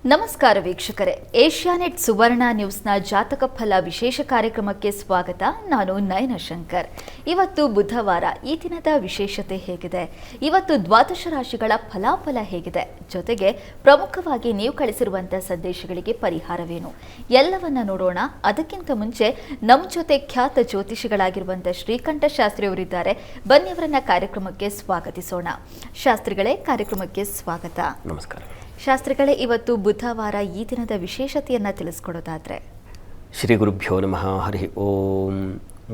ನಮಸ್ಕಾರ ವೀಕ್ಷಕರೇ, ಏಷ್ಯಾನೆಟ್ ಸುವರ್ಣ ನ್ಯೂಸ್ನ ಜಾತಕ ಫಲ ವಿಶೇಷ ಕಾರ್ಯಕ್ರಮಕ್ಕೆ ಸ್ವಾಗತ. ನಾನು ನಯನ ಶಂಕರ್. ಇವತ್ತು ಬುಧವಾರ. ಈ ದಿನದ ವಿಶೇಷತೆ ಹೇಗಿದೆ, ಇವತ್ತು ದ್ವಾದಶ ರಾಶಿಗಳ ಫಲಾಫಲ ಹೇಗಿದೆ, ಜೊತೆಗೆ ಪ್ರಮುಖವಾಗಿ ನೀವು ಕಳಿಸಿರುವಂತಹ ಸಂದೇಶಗಳಿಗೆ ಪರಿಹಾರವೇನು, ಎಲ್ಲವನ್ನ ನೋಡೋಣ. ಅದಕ್ಕಿಂತ ಮುಂಚೆ ನಮ್ಮ ಜೊತೆ ಖ್ಯಾತ ಜ್ಯೋತಿಷಿಗಳಾಗಿರುವಂತಹ ಶ್ರೀಕಂಠ ಶಾಸ್ತ್ರಿ ಅವರಿದ್ದಾರೆ. ಬನ್ನಿ ಅವರನ್ನ ಕಾರ್ಯಕ್ರಮಕ್ಕೆ ಸ್ವಾಗತಿಸೋಣ. ಶಾಸ್ತ್ರಿಗಳೇ, ಕಾರ್ಯಕ್ರಮಕ್ಕೆ ಸ್ವಾಗತ. ನಮಸ್ಕಾರ ಶಾಸ್ತ್ರಿಗಳೇ, ಇವತ್ತು ಬುಧವಾರ, ಈ ದಿನದ ವಿಶೇಷತೆಯನ್ನು ತಿಳಿಸ್ಕೊಡೋದಾದ್ರೆ? ಶ್ರೀ ಗುರುಭ್ಯೋ ನಮಃ. ಹರಿ ಓಂ.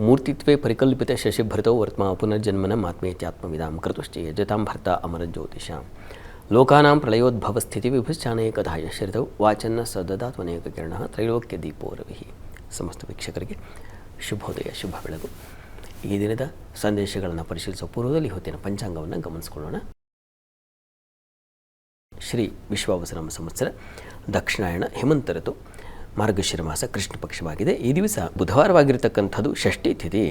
ಮೂರ್ತಿತ್ವೇ ಪರಿಕಲ್ಪಿತ ಶಶಿಭೃತೋ ವರ್ತ್ಮ ಪುನರ್ಜನ್ಮನ ಆತ್ಮೇತ್ಯಾತ್ಮವಿದಾಂ ಕೃತುಶ್ಚೇ ಯಜತಾಂ ಭರ್ತ ಅಮರ ಜ್ಯೋತಿಷಾಂ ಲೋಕಾನಾಂ ಪ್ರಳಯೋದ್ಭವ ಸ್ಥಿತಿ ವಿಭುಶ್ಚಾನೇಕಧಾಯ ಶ್ರಿತೌ ವಾಚನ್ನ ಸದದಾತ್ಮನೇಕ ಕಿರಣ ತ್ರೈಲೋಕ್ಯ ದೀಪೋ ರವಿ. ಸಮಸ್ತ ವೀಕ್ಷಕರಿಗೆ ಶುಭೋದಯ, ಶುಭ ಬೆಳಗು. ಈ ದಿನದ ಸಂದೇಶಗಳನ್ನು ಪರಿಶೀಲಿಸುವ ಪೂರ್ವದಲ್ಲಿ ಹೊತ್ತಿನ ಪಂಚಾಂಗವನ್ನು ಗಮನಿಸಿಕೊಳ್ಳೋಣ. ಶ್ರೀ ವಿಶ್ವಾವಸನಾಮ ಸಂವತ್ಸರ, ದಕ್ಷಿಣಾಯಣ, ಹೇಮಂತ ಋತು, ಮಾರ್ಗಶಿರ ಮಾಸ, ಕೃಷ್ಣ ಪಕ್ಷವಾಗಿದೆ. ಈ ದಿವಸ ಬುಧವಾರವಾಗಿರತಕ್ಕಂಥದ್ದು ಷಷ್ಠಿ ತಿಥಿ,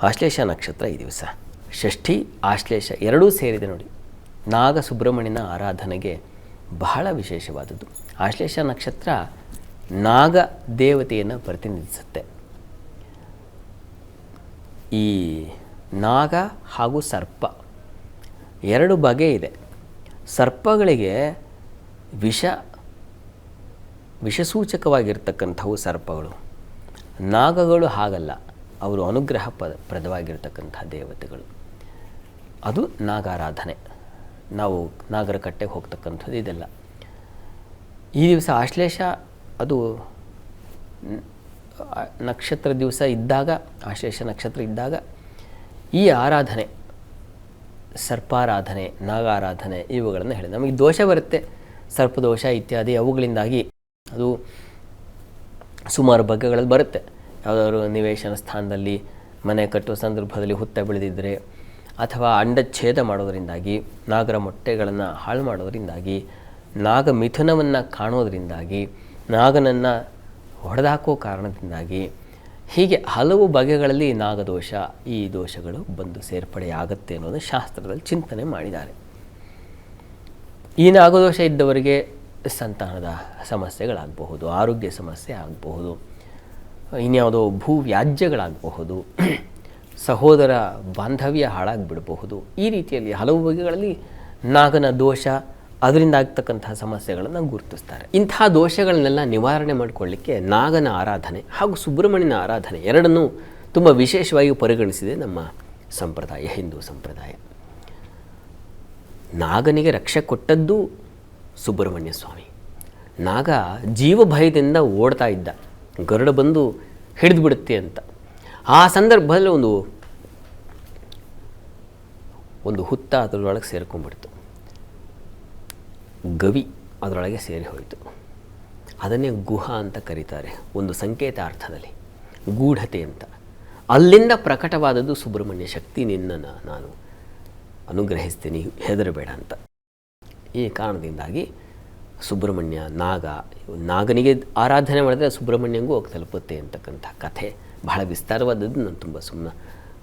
ಆಶ್ಲೇಷ ನಕ್ಷತ್ರ. ಈ ದಿವಸ ಷಷ್ಠಿ ಆಶ್ಲೇಷ ಎರಡೂ ಸೇರಿದೆ ನೋಡಿ. ನಾಗ ಸುಬ್ರಹ್ಮಣ್ಯನ ಆರಾಧನೆಗೆ ಬಹಳ ವಿಶೇಷವಾದದ್ದು. ಆಶ್ಲೇಷ ನಕ್ಷತ್ರ ನಾಗ ದೇವತೆಯನ್ನು ಪ್ರತಿನಿಧಿಸುತ್ತೆ. ಈ ನಾಗ ಹಾಗೂ ಸರ್ಪ ಎರಡು ಬಗೆ ಇದೆ. ಸರ್ಪಗಳಿಗೆ ವಿಷಸೂಚಕವಾಗಿರ್ತಕ್ಕಂಥವು ಸರ್ಪಗಳು. ನಾಗಗಳು ಹಾಗಲ್ಲ, ಅವರು ಅನುಗ್ರಹ ಪ್ರದವಾಗಿರ್ತಕ್ಕಂಥ ದೇವತೆಗಳು. ಅದು ನಾಗಾರಾಧನೆ. ನಾವು ನಾಗರ ಕಟ್ಟೆಗೆ ಹೋಗ್ತಕ್ಕಂಥದ್ದು ಇದೆಲ್ಲ. ಈ ದಿವಸ ಆಶ್ಲೇಷ, ಅದು ನಕ್ಷತ್ರ ದಿವಸ ಇದ್ದಾಗ, ಆಶ್ಲೇಷ ನಕ್ಷತ್ರ ಇದ್ದಾಗ ಈ ಆರಾಧನೆ, ಸರ್ಪಾರಾಧನೆ, ನಾಗಾರಾಧನೆ ಇವುಗಳನ್ನು ಹೇಳಿ ನಮಗೆ ದೋಷ ಬರುತ್ತೆ, ಸರ್ಪದೋಷ ಇತ್ಯಾದಿ. ಅವುಗಳಿಂದಾಗಿ ಅದು ಸುಮಾರು ಬಗೆಗಳಲ್ಲಿ ಬರುತ್ತೆ. ಯಾವುದಾದ್ರು ನಿವೇಶನ ಸ್ಥಾನದಲ್ಲಿ ಮನೆ ಕಟ್ಟುವ ಸಂದರ್ಭದಲ್ಲಿ ಹುತ್ತ ಬೆಳೆದಿದ್ದರೆ, ಅಥವಾ ಅಂಡಚ್ಛೇದ ಮಾಡೋದರಿಂದಾಗಿ, ನಾಗರ ಮೊಟ್ಟೆಗಳನ್ನು ಹಾಳು ಮಾಡೋದರಿಂದಾಗಿ, ನಾಗ ಮಿಥುನವನ್ನು ಕಾಣೋದರಿಂದಾಗಿ, ನಾಗನನ್ನು ಹೊಡೆದಾಕೋ ಕಾರಣದಿಂದಾಗಿ, ಹೀಗೆ ಹಲವು ಬಗೆಗಳಲ್ಲಿ ನಾಗದೋಷ, ಈ ದೋಷಗಳು ಬಂದು ಸೇರ್ಪಡೆಯಾಗತ್ತೆ ಅನ್ನೋದು ಶಾಸ್ತ್ರದಲ್ಲಿ ಚಿಂತನೆ ಮಾಡಿದ್ದಾರೆ. ಈ ನಾಗದೋಷ ಇದ್ದವರಿಗೆ ಸಂತಾನದ ಸಮಸ್ಯೆಗಳಾಗಬಹುದು, ಆರೋಗ್ಯ ಸಮಸ್ಯೆ ಆಗಬಹುದು, ಇನ್ಯಾವುದೋ ಭೂ ವ್ಯಾಜ್ಯಗಳಾಗಬಹುದು, ಸಹೋದರ ಬಾಂಧವ್ಯ ಹಾಳಾಗಿಬಿಡಬಹುದು. ಈ ರೀತಿಯಲ್ಲಿ ಹಲವು ಬಗೆಗಳಲ್ಲಿ ನಾಗನ ದೋಷ, ಅದರಿಂದ ಆಗ್ತಕ್ಕಂತಹ ಸಮಸ್ಯೆಗಳನ್ನು ಗುರುತಿಸ್ತಾರೆ. ಇಂತಹ ದೋಷಗಳನ್ನೆಲ್ಲ ನಿವಾರಣೆ ಮಾಡಿಕೊಳ್ಳಿಕ್ಕೆ ನಾಗನ ಆರಾಧನೆ ಹಾಗೂ ಸುಬ್ರಹ್ಮಣ್ಯನ ಆರಾಧನೆ ಎರಡನ್ನೂ ತುಂಬ ವಿಶೇಷವಾಗಿ ಪರಿಗಣಿಸಿದೆ ನಮ್ಮ ಸಂಪ್ರದಾಯ, ಹಿಂದೂ ಸಂಪ್ರದಾಯ. ನಾಗನಿಗೆ ರಕ್ಷೆ ಕೊಟ್ಟದ್ದು ಸುಬ್ರಹ್ಮಣ್ಯ ಸ್ವಾಮಿ. ನಾಗ ಜೀವಭಯದಿಂದ ಓಡ್ತಾ ಇದ್ದ, ಗರುಡ ಬಂದು ಹಿಡಿದು ಬಿಡುತ್ತೆ ಅಂತ. ಆ ಸಂದರ್ಭದಲ್ಲಿ ಒಂದು ಹುತ್ತ ಅದರೊಳಗೆ ಸೇರ್ಕೊಂಡ್ಬಿಡ್ತು. ಗವಿ ಅದರೊಳಗೆ ಸೇರಿ ಹೋಯಿತು. ಅದನ್ನೇ ಗುಹ ಅಂತ ಕರೀತಾರೆ, ಒಂದು ಸಂಕೇತ ಅರ್ಥದಲ್ಲಿ, ಗೂಢತೆ ಅಂತ. ಅಲ್ಲಿಂದ ಪ್ರಕಟವಾದದ್ದು ಸುಬ್ರಹ್ಮಣ್ಯ ಶಕ್ತಿ, ನಿನ್ನನ್ನು ನಾನು ಅನುಗ್ರಹಿಸ್ತೀನಿ, ಹೆದರಬೇಡ ಅಂತ. ಈ ಕಾರಣದಿಂದಾಗಿ ಸುಬ್ರಹ್ಮಣ್ಯ, ನಾಗನಿಗೆ ಆರಾಧನೆ ಮಾಡಿದ್ರೆ ಸುಬ್ರಹ್ಮಣ್ಯಂಗೂ ಹೋಗಿ ತಲುಪುತ್ತೆ ಅಂತಕ್ಕಂಥ ಕಥೆ ಬಹಳ ವಿಸ್ತಾರವಾದದ್ದು. ನಾನು ತುಂಬ ಸುಮ್ಮನೆ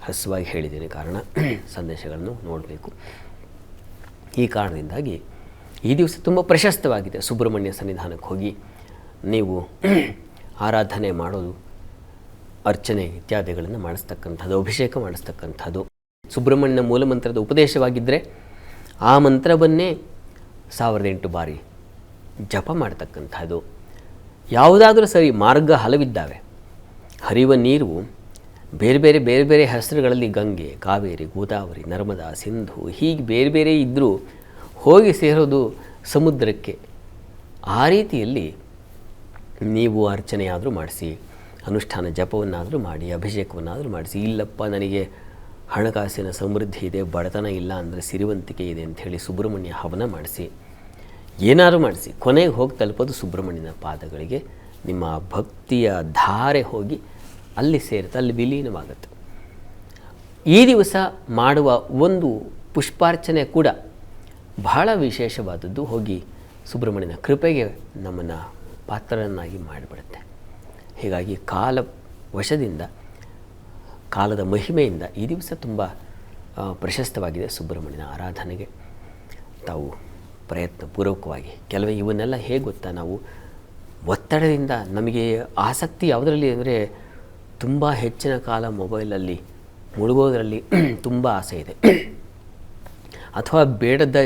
ಹಸುವಾಗಿ ಹೇಳಿದ್ದೀನಿ, ಕಾರಣ ಸಂದೇಶಗಳನ್ನು ನೋಡಬೇಕು. ಈ ಕಾರಣದಿಂದಾಗಿ ಈ ದಿವಸ ತುಂಬ ಪ್ರಶಸ್ತವಾಗಿದೆ. ಸುಬ್ರಹ್ಮಣ್ಯ ಸನ್ನಿಧಾನಕ್ಕೆ ಹೋಗಿ ನೀವು ಆರಾಧನೆ ಮಾಡೋದು, ಅರ್ಚನೆ ಇತ್ಯಾದಿಗಳನ್ನು ಮಾಡಿಸ್ತಕ್ಕಂಥದ್ದು, ಅಭಿಷೇಕ ಮಾಡಿಸ್ತಕ್ಕಂಥದ್ದು. ಸುಬ್ರಹ್ಮಣ್ಯನ ಮೂಲಮಂತ್ರದ ಉಪದೇಶವಾಗಿದ್ದರೆ ಆ ಮಂತ್ರವನ್ನೇ 1008 ಬಾರಿ ಜಪ ಮಾಡ್ತಕ್ಕಂಥದ್ದು. ಯಾವುದಾದ್ರೂ ಸರಿ, ಮಾರ್ಗ ಹಲವಿದ್ದಾವೆ. ಹರಿಯುವ ನೀರು ಬೇರೆ ಬೇರೆ ಹೆಸರುಗಳಲ್ಲಿ ಗಂಗೆ, ಕಾವೇರಿ, ಗೋದಾವರಿ, ನರ್ಮದಾ, ಸಿಂಧು, ಹೀಗೆ ಬೇರೆ ಬೇರೆ ಇದ್ದರೂ ಹೋಗಿ ಸೇರೋದು ಸಮುದ್ರಕ್ಕೆ. ಆ ರೀತಿಯಲ್ಲಿ ನೀವು ಅರ್ಚನೆಯಾದರೂ ಮಾಡಿಸಿ, ಅನುಷ್ಠಾನ ಜಪವನ್ನಾದರೂ ಮಾಡಿ, ಅಭಿಷೇಕವನ್ನಾದರೂ ಮಾಡಿಸಿ. ಇಲ್ಲಪ್ಪ, ನನಗೆ ಹಣಕಾಸಿನ ಸಮೃದ್ಧಿ ಇದೆ, ಬಡತನ ಇಲ್ಲ ಅಂದರೆ ಸಿರಿವಂತಿಕೆ ಇದೆ ಅಂಥೇಳಿ ಸುಬ್ರಹ್ಮಣ್ಯ ಹವನ ಮಾಡಿಸಿ, ಏನಾದರೂ ಮಾಡಿಸಿ, ಕೊನೆಗೆ ಹೋಗಿ ತಲುಪೋದು ಸುಬ್ರಹ್ಮಣ್ಯನ ಪಾದಗಳಿಗೆ. ನಿಮ್ಮ ಭಕ್ತಿಯ ಧಾರೆ ಹೋಗಿ ಅಲ್ಲಿ ಸೇರುತ್ತೆ, ಅಲ್ಲಿ ವಿಲೀನವಾಗುತ್ತೆ. ಈ ದಿವಸ ಮಾಡುವ ಒಂದು ಪುಷ್ಪಾರ್ಚನೆ ಕೂಡ ಬಹಳ ವಿಶೇಷವಾದದ್ದು. ಹೋಗಿ ಸುಬ್ರಹ್ಮಣ್ಯನ ಕೃಪೆಗೆ ನಮ್ಮನ್ನು ಪಾತ್ರರನ್ನಾಗಿ ಮಾಡಿಬಿಡುತ್ತೆ. ಹೀಗಾಗಿ ವಶದಿಂದ, ಕಾಲದ ಮಹಿಮೆಯಿಂದ ಈ ದಿವಸ ತುಂಬ ಪ್ರಶಸ್ತವಾಗಿದೆ ಸುಬ್ರಹ್ಮಣ್ಯನ ಆರಾಧನೆಗೆ. ತಾವು ಪ್ರಯತ್ನಪೂರ್ವಕವಾಗಿ ಕೆಲವೇ ಇವನ್ನೆಲ್ಲ ಹೇಗೆ ಗೊತ್ತಾ, ನಾವು ಒತ್ತಡದಿಂದ ನಮಗೆ ಆಸಕ್ತಿ ಯಾವುದರಲ್ಲಿ ಅಂದರೆ ತುಂಬ ಹೆಚ್ಚಿನ ಕಾಲ ಮೊಬೈಲಲ್ಲಿ ಮುಳುಗೋದರಲ್ಲಿ ತುಂಬ ಆಸೆ ಇದೆ, ಅಥವಾ ಬೇಡದ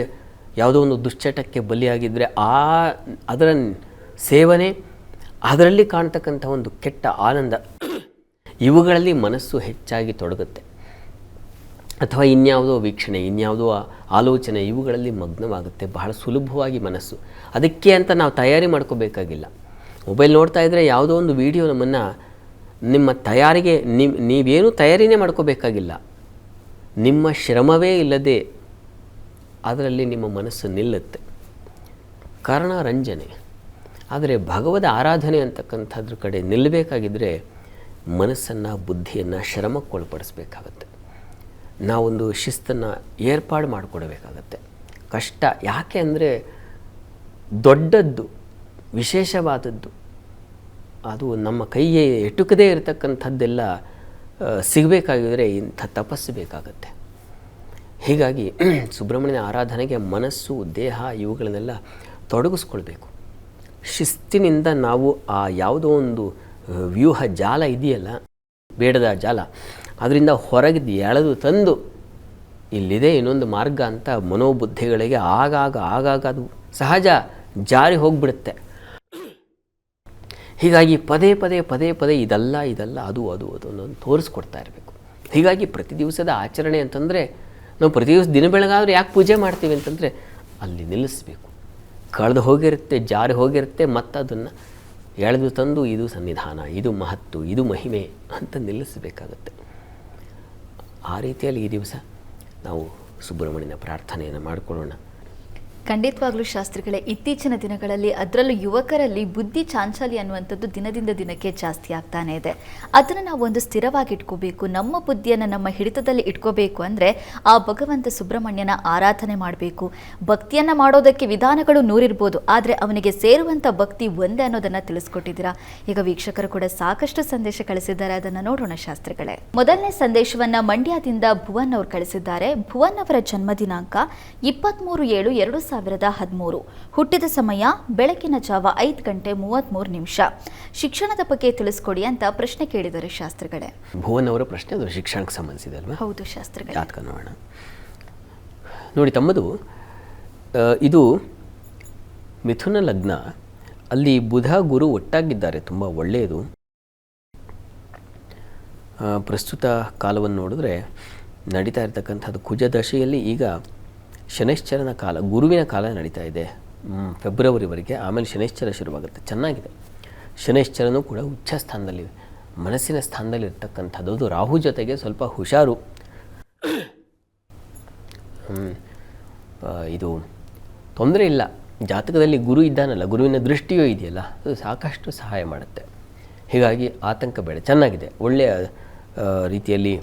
ಯಾವುದೋ ಒಂದು ದುಶ್ಚಟಕ್ಕೆ ಬಲಿಯಾಗಿದ್ದರೆ ಅದರ ಸೇವನೆ, ಅದರಲ್ಲಿ ಕಾಣ್ತಕ್ಕಂಥ ಒಂದು ಕೆಟ್ಟ ಆನಂದ, ಇವುಗಳಲ್ಲಿ ಮನಸ್ಸು ಹೆಚ್ಚಾಗಿ ತೊಡಗುತ್ತೆ. ಅಥವಾ ಇನ್ಯಾವುದೋ ವೀಕ್ಷಣೆ, ಇನ್ಯಾವುದೋ ಆಲೋಚನೆ, ಇವುಗಳಲ್ಲಿ ಮಗ್ನವಾಗುತ್ತೆ ಬಹಳ ಸುಲಭವಾಗಿ ಮನಸ್ಸು. ಅದಕ್ಕೆ ಅಂತ ನಾವು ತಯಾರಿ ಮಾಡ್ಕೋಬೇಕಾಗಿಲ್ಲ. ಮೊಬೈಲ್ ನೋಡ್ತಾ ಇದ್ದರೆ ಯಾವುದೋ ಒಂದು ವಿಡಿಯೋ ನಮ್ಮನ್ನು ನಿಮ್ಮ ತಯಾರಿಗೆ ನೀವೇನೂ ತಯಾರಿನೇ ಮಾಡ್ಕೋಬೇಕಾಗಿಲ್ಲ. ನಿಮ್ಮ ಶ್ರಮವೇ ಇಲ್ಲದೆ ಅದರಲ್ಲಿ ನಿಮ್ಮ ಮನಸ್ಸು ನಿಲ್ಲುತ್ತೆ. ಕಾರಣ ರಂಜನೆ. ಆದರೆ ಭಗವದ ಆರಾಧನೆ ಅಂತಕ್ಕಂಥದ್ರ ಕಡೆ ನಿಲ್ಲಬೇಕಾಗಿದ್ದರೆ ಮನಸ್ಸನ್ನು, ಬುದ್ಧಿಯನ್ನು ಶ್ರಮಕ್ಕೊಳಪಡಿಸ್ಬೇಕಾಗತ್ತೆ. ನಾವೊಂದು ಶಿಸ್ತನ್ನು ಏರ್ಪಾಡು ಮಾಡಿಕೊಡಬೇಕಾಗತ್ತೆ. ಕಷ್ಟ ಯಾಕೆ ಅಂದರೆ ದೊಡ್ಡದ್ದು, ವಿಶೇಷವಾದದ್ದು, ಅದು ನಮ್ಮ ಕೈಗೆ ಎಟುಕದೇ ಇರತಕ್ಕಂಥದ್ದೆಲ್ಲ ಸಿಗಬೇಕಾಗಿದ್ದರೆ ಇಂಥ ತಪಸ್ಸು ಬೇಕಾಗತ್ತೆ. ಹೀಗಾಗಿ ಸುಬ್ರಹ್ಮಣ್ಯನ ಆರಾಧನೆಗೆ ಮನಸ್ಸು, ದೇಹ ಇವುಗಳನ್ನೆಲ್ಲ ತೊಡಗಿಸ್ಕೊಳ್ಬೇಕು. ಶಿಸ್ತಿನಿಂದ ನಾವು ಆ ಯಾವುದೋ ಒಂದು ವ್ಯೂಹ ಜಾಲ ಇದೆಯಲ್ಲ, ಬೇಡದ ಜಾಲ, ಅದರಿಂದ ಹೊರಗೆ ಎಳೆದು ತಂದು ಇಲ್ಲಿದೆ ಇನ್ನೊಂದು ಮಾರ್ಗ ಅಂತ ಮನೋಬುದ್ಧಿಗಳಿಗೆ ಆಗಾಗ ಅದು ಸಹಜ ಜಾರಿ ಹೋಗಿಬಿಡುತ್ತೆ. ಹೀಗಾಗಿ ಪದೇ ಪದೇ ಇದಲ್ಲ ಅದು ಅನ್ನೋದು ತೋರಿಸ್ಕೊಡ್ತಾ ಇರಬೇಕು. ಹೀಗಾಗಿ ಪ್ರತಿ ದಿವಸದ ಆಚರಣೆ ಅಂತಂದರೆ ನಾವು ಪ್ರತಿ ದಿವಸ ದಿನ ಬೆಳಗಾದ್ರೆ ಯಾಕೆ ಪೂಜೆ ಮಾಡ್ತೀವಿ ಅಂತಂದರೆ ಅಲ್ಲಿ ನಿಲ್ಲಿಸಬೇಕು. ಕಳೆದು ಹೋಗಿರುತ್ತೆ, ಜಾರಿ ಹೋಗಿರುತ್ತೆ, ಮತ್ತು ಅದನ್ನು ಎಳೆದು ತಂದು ಇದು ಸನ್ನಿಧಾನ, ಇದು ಮಹತ್ತು, ಇದು ಮಹಿಮೆ ಅಂತ ನಿಲ್ಲಿಸಬೇಕಾಗತ್ತೆ. ಆ ರೀತಿಯಲ್ಲಿ ಈ ದಿವಸ ನಾವು ಸುಬ್ರಹ್ಮಣ್ಯನ ಪ್ರಾರ್ಥನೆಯನ್ನು ಮಾಡಿಕೊಳ್ಳೋಣ. ಖಂಡಿತವಾಗ್ಲೂ ಶಾಸ್ತ್ರಿಗಳೇ, ಇತ್ತೀಚಿನ ದಿನಗಳಲ್ಲಿ ಅದರಲ್ಲೂ ಯುವಕರಲ್ಲಿ ಬುದ್ಧಿ ಚಾಂಚಲ್ಯ ಅನ್ನುವಂಥದ್ದು ದಿನದಿಂದ ದಿನಕ್ಕೆ ಜಾಸ್ತಿ ಆಗ್ತಾನೆ ಇದೆ. ಅದನ್ನು ನಾವು ಒಂದು ಸ್ಥಿರವಾಗಿ ಇಟ್ಕೋಬೇಕು, ನಮ್ಮ ಬುದ್ಧಿಯನ್ನು ನಮ್ಮ ಹಿಡಿತದಲ್ಲಿ ಇಟ್ಕೋಬೇಕು ಅಂದರೆ ಆ ಭಗವಂತ ಸುಬ್ರಹ್ಮಣ್ಯನ ಆರಾಧನೆ ಮಾಡಬೇಕು. ಭಕ್ತಿಯನ್ನು ಮಾಡೋದಕ್ಕೆ ವಿಧಾನಗಳು ನೂರಿರ್ಬೋದು, ಆದರೆ ಅವನಿಗೆ ಸೇರುವಂಥ ಭಕ್ತಿ ಒಂದೇ ಅನ್ನೋದನ್ನು ತಿಳಿಸ್ಕೊಟ್ಟಿದ್ದೀರಾ. ಈಗ ವೀಕ್ಷಕರು ಕೂಡ ಸಾಕಷ್ಟು ಸಂದೇಶ ಕಳಿಸಿದ್ದಾರೆ, ಅದನ್ನು ನೋಡೋಣ ಶಾಸ್ತ್ರಿಗಳೇ. ಮೊದಲನೇ ಸಂದೇಶವನ್ನು ಮಂಡ್ಯದಿಂದ ಭುವನ್ ಅವರು ಕಳಿಸಿದ್ದಾರೆ. ಭುವನ್ ಅವರ ಜನ್ಮ ದಿನಾಂಕ 23/7/2013. ಹುಟ್ಟಿದ ಸಮಯ ಬೆಳಕಿನ ಜಾವ 5:33. ಶಿಕ್ಷಣದ ಬಗ್ಗೆ ತಿಳಿಸ್ಕೊಡಿ ಅಂತ ಪ್ರಶ್ನೆ ಕೇಳಿದ್ದಾರೆ ಶಾಸ್ತ್ರಿಗಳೇ. ಭುವನ್ ಅವರ ಪ್ರಶ್ನೆ ಅದು ಶಿಕ್ಷಣಕ್ಕೆ ಸಂಬಂಧಿಸಿದೆ ಅಲ್ವಾ? ಹೌದು ಶಾಸ್ತ್ರಿಗಳೇ. ಜಾತಕ ನೋಡೋಣ. ನೋಡಿ ತಮ್ಮದು, ಇದು ಮಿಥುನ ಲಗ್ನ, ಅಲ್ಲಿ ಬುಧ ಗುರು ಒಟ್ಟಾಗಿದ್ದಾರೆ, ತುಂಬ ಒಳ್ಳೆಯದು. ಪ್ರಸ್ತುತ ಕಾಲವನ್ನು ನೋಡಿದ್ರೆ ನಡೀತಾ ಇರತಕ್ಕಂಥದ್ದು ಕುಜ ದಶೆಯಲ್ಲಿ ಈಗ ಶನೈಶ್ಚರನ ಕಾಲ, ಗುರುವಿನ ಕಾಲ ನಡೀತಾ ಇದೆ ಫೆಬ್ರವರಿವರೆಗೆ. ಆಮೇಲೆ ಶನೈಶ್ಚರ ಶುರುವಾಗುತ್ತೆ. ಚೆನ್ನಾಗಿದೆ. ಶನೈಶ್ಚರನೂ ಕೂಡ ಉಚ್ಚ ಸ್ಥಾನದಲ್ಲಿ, ಮನಸ್ಸಿನ ಸ್ಥಾನದಲ್ಲಿ ಇರ್ತಕ್ಕಂಥದ್ದು. ಅದು ರಾಹು ಜೊತೆಗೆ ಸ್ವಲ್ಪ ಹುಷಾರು. ಇದು ತೊಂದರೆ ಇಲ್ಲ. ಜಾತಕದಲ್ಲಿ ಗುರು ಇದ್ದಾನಲ್ಲ, ಗುರುವಿನ ದೃಷ್ಟಿಯೂ ಇದೆಯಲ್ಲ, ಅದು ಸಾಕಷ್ಟು ಸಹಾಯ ಮಾಡುತ್ತೆ. ಹೀಗಾಗಿ ಆತಂಕ ಬೇಡ. ಚೆನ್ನಾಗಿದೆ. ಒಳ್ಳೆಯ ರೀತಿಯಲ್ಲಿ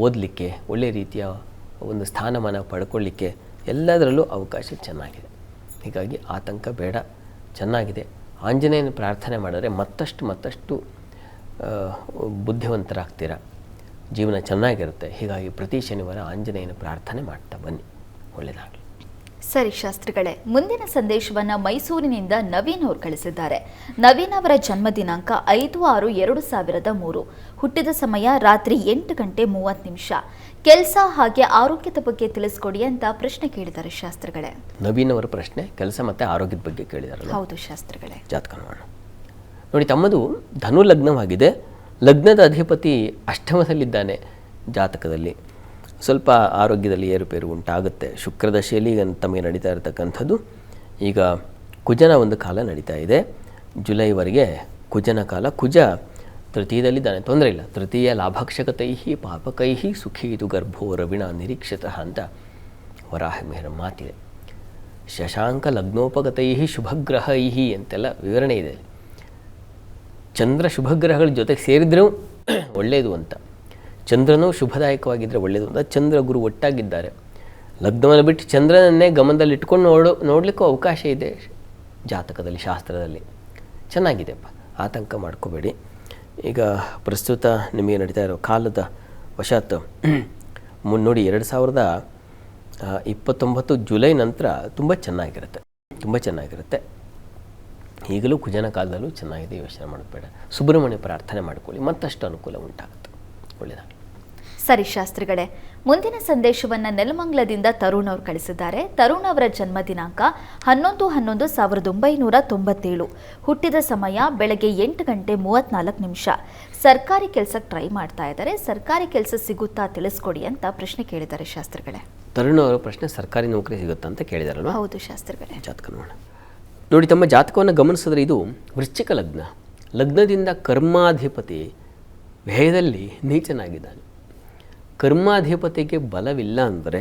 ಓದಲಿಕ್ಕೆ, ಒಳ್ಳೆಯ ರೀತಿಯ ಒಂದು ಸ್ಥಾನಮಾನ ಪಡ್ಕೊಳ್ಳಿಕ್ಕೆ ಎಲ್ಲದರಲ್ಲೂ ಅವಕಾಶ ಚೆನ್ನಾಗಿದೆ. ಹೀಗಾಗಿ ಆತಂಕ ಬೇಡ, ಚೆನ್ನಾಗಿದೆ. ಆಂಜನೇಯನ ಪ್ರಾರ್ಥನೆ ಮಾಡಿದ್ರೆ ಮತ್ತಷ್ಟು ಬುದ್ಧಿವಂತರಾಗ್ತೀರ, ಜೀವನ ಚೆನ್ನಾಗಿರುತ್ತೆ. ಹೀಗಾಗಿ ಪ್ರತಿ ಶನಿವಾರ ಆಂಜನೇಯನ ಪ್ರಾರ್ಥನೆ ಮಾಡ್ತಾ ಬನ್ನಿ, ಒಳ್ಳೆಯದಾಗಲಿ. ಸರಿ ಶಾಸ್ತ್ರಿಗಳೇ, ಮುಂದಿನ ಸಂದೇಶವನ್ನು ಮೈಸೂರಿನಿಂದ ನವೀನ್ ಅವರು ಕಳಿಸಿದ್ದಾರೆ. ನವೀನ್ ಅವರ ಜನ್ಮ ದಿನಾಂಕ 5/6/2003. ಹುಟ್ಟಿದ ಸಮಯ ರಾತ್ರಿ 8:30. ಕೆಲಸ ಹಾಗೆ ಆರೋಗ್ಯದ ಬಗ್ಗೆ ತಿಳಿಸ್ಕೊಡಿ ಅಂತ ಪ್ರಶ್ನೆ ಕೇಳಿದ್ದಾರೆ ಶಾಸ್ತ್ರಿಗಳೇ. ನವೀನ್ ಅವರ ಪ್ರಶ್ನೆ ಕೆಲಸ ಮತ್ತು ಆರೋಗ್ಯದ ಬಗ್ಗೆ ಕೇಳಿದಾರಲ್ಲ? ಹೌದು ಶಾಸ್ತ್ರಿಗಳೇ. ಜಾತಕ ನೋಡೋಣ. ನೋಡಿ ತಮ್ಮದು ಧನು ಲಗ್ನವಾಗಿದೆ. ಲಗ್ನದ ಅಧಿಪತಿ ಅಷ್ಟಮದಲ್ಲಿದ್ದಾನೆ. ಜಾತಕದಲ್ಲಿ ಸ್ವಲ್ಪ ಆರೋಗ್ಯದಲ್ಲಿ ಏರುಪೇರು ಉಂಟಾಗುತ್ತೆ. ಶುಕ್ರದಶೆಯಲ್ಲಿ ಈಗ ತಮಗೆ ನಡೀತಾ ಇರತಕ್ಕಂಥದ್ದು. ಈಗ ಕುಜನ ಒಂದು ಕಾಲ ನಡೀತಾ ಇದೆ, ಜುಲೈವರೆಗೆ ಕುಜನ ಕಾಲ. ಕುಜ ತೃತೀಯದಲ್ಲಿದ್ದಾನೆ, ತೊಂದರೆ ಇಲ್ಲ. ತೃತೀಯ ಲಾಭಕ್ಷಕತೈ ಪಾಪಕೈ ಸುಖೀತು ಗರ್ಭೋ ರವಿಣ ನಿರೀಕ್ಷತಃ ಅಂತ ವರಾಹಮಿಹಿರ ಮಾತಿದೆ. ಶಶಾಂಕ ಲಗ್ನೋಪಗತೈ ಶುಭಗ್ರಹೈ ಅಂತೆಲ್ಲ ವಿವರಣೆ ಇದೆ. ಚಂದ್ರ ಶುಭಗ್ರಹಗಳ ಜೊತೆಗೆ ಸೇರಿದ್ರೂ ಒಳ್ಳೆಯದು ಅಂತ. ಚಂದ್ರನೂ ಶುಭದಾಯಕವಾಗಿದ್ದರೆ ಒಳ್ಳೆಯದು ಅಂತ. ಚಂದ್ರ ಗುರು ಒಟ್ಟಾಗಿದ್ದಾರೆ. ಲಗ್ನವನ್ನು ಬಿಟ್ಟು ಚಂದ್ರನನ್ನೇ ಗಮನದಲ್ಲಿ ಇಟ್ಕೊಂಡು ನೋಡಲಿಕ್ಕೂ ಅವಕಾಶ ಇದೆ ಜಾತಕದಲ್ಲಿ, ಶಾಸ್ತ್ರದಲ್ಲಿ. ಚೆನ್ನಾಗಿದೆಪ್ಪ, ಆತಂಕ ಮಾಡ್ಕೋಬೇಡಿ. ಈಗ ಪ್ರಸ್ತುತ ನಿಮಗೆ ನಡೀತಾ ಇರೋ ಕಾಲದ ವಶಾತ್ ನೋಡಿ 2000 29 ಜುಲೈ ನಂತರ ತುಂಬ ಚೆನ್ನಾಗಿರುತ್ತೆ. ಈಗಲೂ ಕುಜನ ಕಾಲದಲ್ಲೂ ಚೆನ್ನಾಗಿದೆ, ಯೋಚನೆ ಮಾಡಬೇಡ. ಸುಬ್ರಹ್ಮಣ್ಯ ಪ್ರಾರ್ಥನೆ ಮಾಡ್ಕೊಳ್ಳಿ, ಮತ್ತಷ್ಟು ಅನುಕೂಲ ಉಂಟಾಗುತ್ತೆ. ಒಳ್ಳೆಯದಾಗಲಿ. ಸರಿ ಶಾಸ್ತ್ರಿಗಳೇ, ಮುಂದಿನ ಸಂದೇಶವನ್ನು ನೆಲಮಂಗಲದಿಂದ ತರುಣ್ ಅವರು ಕಳಿಸಿದ್ದಾರೆ. ತರುಣ್ ಅವರ ಜನ್ಮ ದಿನಾಂಕ 11/11/1997. ಹುಟ್ಟಿದ ಸಮಯ ಬೆಳಗ್ಗೆ 8:34. ಸರ್ಕಾರಿ ಕೆಲಸಕ್ಕೆ ಟ್ರೈ ಮಾಡ್ತಾ ಇದ್ದಾರೆ. ಸರ್ಕಾರಿ ಕೆಲಸ ಸಿಗುತ್ತಾ ತಿಳಿಸ್ಕೊಡಿ ಅಂತ ಪ್ರಶ್ನೆ ಕೇಳಿದ್ದಾರೆ ಶಾಸ್ತ್ರಿಗಳೇ. ತರುಣ್ ಅವರ ಪ್ರಶ್ನೆ ಸರ್ಕಾರಿ ನೌಕರಿ ಸಿಗುತ್ತಾ ಅಂತ ಕೇಳಿದಾರಲ್ವ? ಹೌದು ಶಾಸ್ತ್ರಿಗಳೇ. ಜಾತಕ ನೋಡೋಣ. ನೋಡಿ, ತಮ್ಮ ಜಾತಕವನ್ನು ಗಮನಿಸಿದ್ರೆ ಇದು ವೃಶ್ಚಿಕ ಲಗ್ನ. ಲಗ್ನದಿಂದ ಕರ್ಮಾಧಿಪತಿ ವ್ಯಯದಲ್ಲಿ ನೀಚನಾಗಿದ್ದಾನೆ. ಕರ್ಮಾಧಿಪತಿಗೆ ಬಲವಿಲ್ಲ ಅಂದರೆ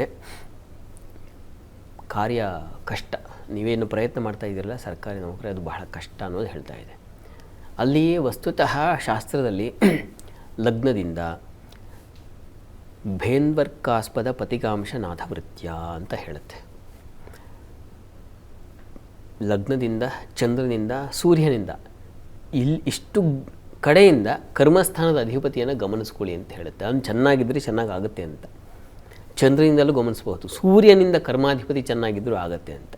ಕಾರ್ಯ ಕಷ್ಟ. ನೀವೇನು ಪ್ರಯತ್ನ ಮಾಡ್ತಾ ಇದ್ದೀರಲ್ಲ ಸರ್ಕಾರಿ ನೌಕರಿ, ಅದು ಬಹಳ ಕಷ್ಟ ಅನ್ನೋದು ಹೇಳ್ತಾ ಇದೆ. ಅಲ್ಲಿಯೇ ವಸ್ತುತಃ ಶಾಸ್ತ್ರದಲ್ಲಿ ಲಗ್ನದಿಂದ ಭೇನ್ವರ್ಕಾಸ್ಪದ ಪತಿಕಾಂಶ ನಾಥವೃತ್ಯ ಅಂತ ಹೇಳುತ್ತೆ. ಲಗ್ನದಿಂದ, ಚಂದ್ರನಿಂದ, ಸೂರ್ಯನಿಂದ ಇಷ್ಟು ಕಡೆಯಿಂದ ಕರ್ಮಸ್ಥಾನದ ಅಧಿಪತಿಯನ್ನು ಗಮನಿಸ್ಕೊಳ್ಳಿ ಅಂತ ಹೇಳುತ್ತೆ. ಅವನು ಚೆನ್ನಾಗಿದ್ದರೆ ಚೆನ್ನಾಗಾಗುತ್ತೆ ಅಂತ. ಚಂದ್ರನಿಂದಲೂ ಗಮನಿಸ್ಬೋದು, ಸೂರ್ಯನಿಂದ ಕರ್ಮಾಧಿಪತಿ ಚೆನ್ನಾಗಿದ್ದರೂ ಆಗತ್ತೆ ಅಂತ.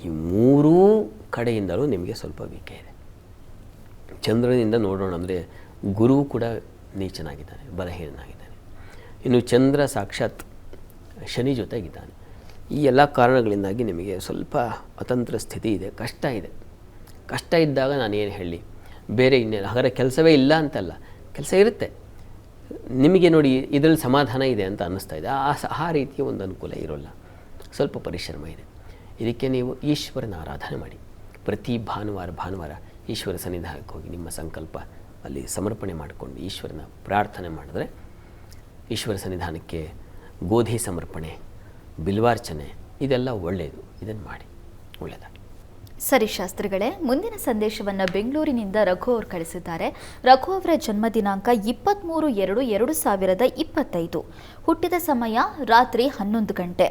ಈ ಮೂರೂ ಕಡೆಯಿಂದಲೂ ನಿಮಗೆ ಸ್ವಲ್ಪ ವೀಕೆ ಇದೆ. ಚಂದ್ರನಿಂದ ನೋಡೋಣ ಅಂದರೆ ಗುರು ಕೂಡ ನೀಚನಾಗಿದ್ದಾನೆ, ಬಲಹೀನನಾಗಿದ್ದಾನೆ. ಇನ್ನು ಚಂದ್ರ ಸಾಕ್ಷಾತ್ ಶನಿ ಜೊತೆಗಿದ್ದಾನೆ. ಈ ಎಲ್ಲ ಕಾರಣಗಳಿಂದಾಗಿ ನಿಮಗೆ ಸ್ವಲ್ಪ ಅತಂತ್ರ ಸ್ಥಿತಿ ಇದೆ, ಕಷ್ಟ ಇದೆ. ಕಷ್ಟ ಇದ್ದಾಗ ನಾನು ಏನು ಹೇಳಿ, ಬೇರೆ ಇನ್ನೇನು ಹಾಗಾದ್ರೆ ಕೆಲಸವೇ ಇಲ್ಲ ಅಂತಲ್ಲ, ಕೆಲಸ ಇರುತ್ತೆ ನಿಮಗೆ. ನೋಡಿ, ಇದರಲ್ಲಿ ಸಮಾಧಾನ ಇದೆ ಅಂತ ಅನ್ನಿಸ್ತಾ ಇದೆ. ಆ ರೀತಿಯ ಒಂದು ಅನುಕೂಲ ಇರೋಲ್ಲ, ಸ್ವಲ್ಪ ಪರಿಶ್ರಮ ಇದೆ. ಇದಕ್ಕೆ ನೀವು ಈಶ್ವರನ ಆರಾಧನೆ ಮಾಡಿ. ಪ್ರತಿ ಭಾನುವಾರ ಈಶ್ವರ ಸನ್ನಿಧಾನಕ್ಕೆ ಹೋಗಿ ನಿಮ್ಮ ಸಂಕಲ್ಪ ಅಲ್ಲಿ ಸಮರ್ಪಣೆ ಮಾಡಿಕೊಂಡು ಈಶ್ವರನ ಪ್ರಾರ್ಥನೆ ಮಾಡಿದ್ರೆ, ಈಶ್ವರ ಸನ್ನಿಧಾನಕ್ಕೆ ಗೋಧಿ ಸಮರ್ಪಣೆ, ಬಿಲ್ವಾರ್ಚನೆ, ಇದೆಲ್ಲ ಒಳ್ಳೆಯದು. ಇದನ್ನು ಮಾಡಿ, ಒಳ್ಳೆಯದಾಗಿ. ಸರಿ ಶಾಸ್ತ್ರಿಗಳೇ, ಮುಂದಿನ ಸಂದೇಶವನ್ನು ಬೆಂಗಳೂರಿನಿಂದ ರಘು ಅವರು ಕಳಿಸಿದ್ದಾರೆ. ರಘು ಅವರ ಜನ್ಮ ದಿನಾಂಕ 23/2/2025. ಹುಟ್ಟಿದ ಸಮಯ ರಾತ್ರಿ 11 ಗಂಟೆ.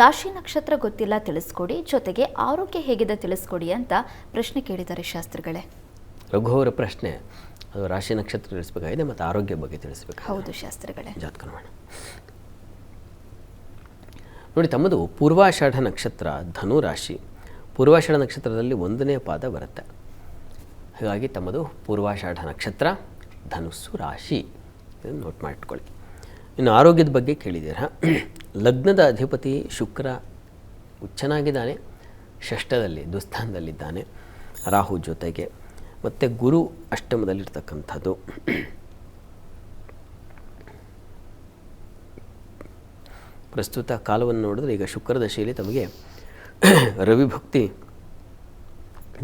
ರಾಶಿ ನಕ್ಷತ್ರ ಗೊತ್ತಿಲ್ಲ, ತಿಳಿಸ್ಕೊಡಿ. ಜೊತೆಗೆ ಆರೋಗ್ಯ ಹೇಗಿದೆ ತಿಳಿಸ್ಕೊಡಿ ಅಂತ ಪ್ರಶ್ನೆ ಕೇಳಿದ್ದಾರೆ ಶಾಸ್ತ್ರಿಗಳೇ. ರಘು ಅವರ ಪ್ರಶ್ನೆ ಅದು ರಾಶಿ ನಕ್ಷತ್ರ ತಿಳಿಸಬೇಕಾಗಿದೆ ಮತ್ತು ಆರೋಗ್ಯ ಬಗ್ಗೆ ತಿಳಿಸಬೇಕು. ಹೌದು ಶಾಸ್ತ್ರಿಗಳೇ. ಜಾತಕ ನೋಡೋಣ. ನೋಡಿ, ತಮ್ಮದು ಪೂರ್ವಾಷಾಢ ನಕ್ಷತ್ರ, ಧನು ರಾಶಿ. ಪೂರ್ವಾಷಾಢ ನಕ್ಷತ್ರದಲ್ಲಿ 1ನೇ ಪಾದ ಬರುತ್ತೆ. ಹಾಗಾಗಿ ತಮ್ಮದು ಪೂರ್ವಾಷಾಢ ನಕ್ಷತ್ರ, ಧನುಸ್ಸು ರಾಶಿ. ಇದನ್ನು ನೋಟ್ ಮಾಡಿಟ್ಕೊಳ್ಳಿ. ಇನ್ನು ಆರೋಗ್ಯದ ಬಗ್ಗೆ ಕೇಳಿದ್ದೀರಾ. ಲಗ್ನದ ಅಧಿಪತಿ ಶುಕ್ರ ಚೆನ್ನಾಗಿದ್ದಾನೆ, ಷಷ್ಠದಲ್ಲಿ ದುಸ್ಥಾನದಲ್ಲಿದ್ದಾನೆ ರಾಹು ಜೊತೆಗೆ. ಮತ್ತು ಗುರು ಅಷ್ಟಮದಲ್ಲಿರ್ತಕ್ಕಂಥದ್ದು. ಪ್ರಸ್ತುತ ಕಾಲವನ್ನು ನೋಡಿದ್ರೆ ಈಗ ಶುಕ್ರ ದಶೆಯಲ್ಲಿ ತಮಗೆ ರವಿಭಕ್ತಿ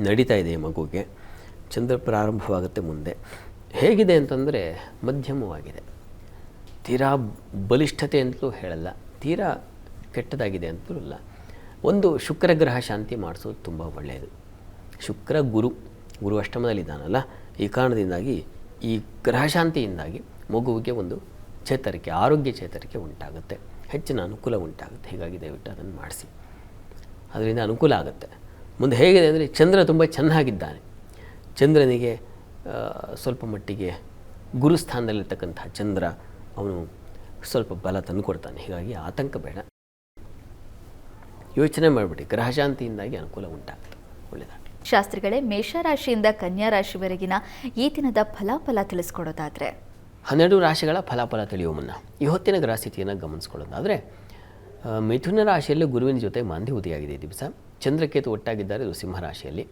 ನಡೀತಾ ಇದೆ ಮಗುಗೆ. ಚಂದ್ರ ಪ್ರಾರಂಭವಾಗುತ್ತೆ ಮುಂದೆ. ಹೇಗಿದೆ ಅಂತಂದರೆ ಮಧ್ಯಮವಾಗಿದೆ. ತೀರಾ ಬಲಿಷ್ಠತೆ ಅಂತಲೂ ಹೇಳಲ್ಲ, ತೀರಾ ಕೆಟ್ಟದಾಗಿದೆ ಅಂತಲೂ ಇಲ್ಲ. ಒಂದು ಶುಕ್ರ ಗ್ರಹ ಶಾಂತಿ ಮಾಡಿಸೋದು ತುಂಬ ಒಳ್ಳೆಯದು. ಶುಕ್ರ ಗುರು ಅಷ್ಟಮದಲ್ಲಿದ್ದಾನಲ್ಲ, ಈ ಕಾರಣದಿಂದಾಗಿ ಈ ಗ್ರಹಶಾಂತಿಯಿಂದಾಗಿ ಮಗುವಿಗೆ ಒಂದು ಚೇತರಿಕೆ, ಆರೋಗ್ಯ ಚೇತರಿಕೆ ಉಂಟಾಗುತ್ತೆ, ಹೆಚ್ಚಿನ ಅನುಕೂಲ ಉಂಟಾಗುತ್ತೆ. ಹೀಗಾಗಿ ದಯವಿಟ್ಟು ಅದನ್ನು ಮಾಡಿಸಿ, ಅದರಿಂದ ಅನುಕೂಲ ಆಗುತ್ತೆ. ಮುಂದೆ ಹೇಗಿದೆ ಅಂದರೆ ಚಂದ್ರ ತುಂಬ ಚೆನ್ನಾಗಿದ್ದಾನೆ. ಚಂದ್ರನಿಗೆ ಸ್ವಲ್ಪ ಮಟ್ಟಿಗೆ ಗುರುಸ್ಥಾನದಲ್ಲಿರ್ತಕ್ಕಂಥ ಚಂದ್ರ ಅವನು ಸ್ವಲ್ಪ ಬಲ ತಂದುಕೊಡ್ತಾನೆ. ಹೀಗಾಗಿ ಆತಂಕ ಬೇಡ, ಯೋಚನೆ ಮಾಡಿಬಿಡಿ. ಗ್ರಹಶಾಂತಿಯಿಂದಾಗಿ ಅನುಕೂಲ ಉಂಟಾಗುತ್ತೆ. ಒಳ್ಳೆಯದಾಗಲಿ. ಶಾಸ್ತ್ರಿಗಳೇ, ಮೇಷರಾಶಿಯಿಂದ ಕನ್ಯಾ ರಾಶಿವರೆಗಿನ ಈ ದಿನದ ಫಲಾಫಲ ತಿಳಿಸ್ಕೊಡೋದಾದರೆ 12 ರಾಶಿಗಳ ಫಲಾಫಲ ತಿಳಿಯುವ ಮುನ್ನ ಈ ಹೊತ್ತಿನ ಗ್ರಹಸ್ಥಿತಿಯನ್ನು ಗಮನಿಸ್ಕೊಳ್ಳೋದಾದರೆ, ಮಿಥುನ ರಾಶಿಯಲ್ಲಿ ಗುರುವಿನ ಜೊತೆ ಮಾಂದಿ ಉದಯಾಗಿದೆ ಈ ದಿವಸ. ಚಂದ್ರಕೇತು ಒಟ್ಟಾಗಿದ್ದಾರೆ, ಇದು ಸಿಂಹ ರಾಶಿಯಲ್ಲಿ.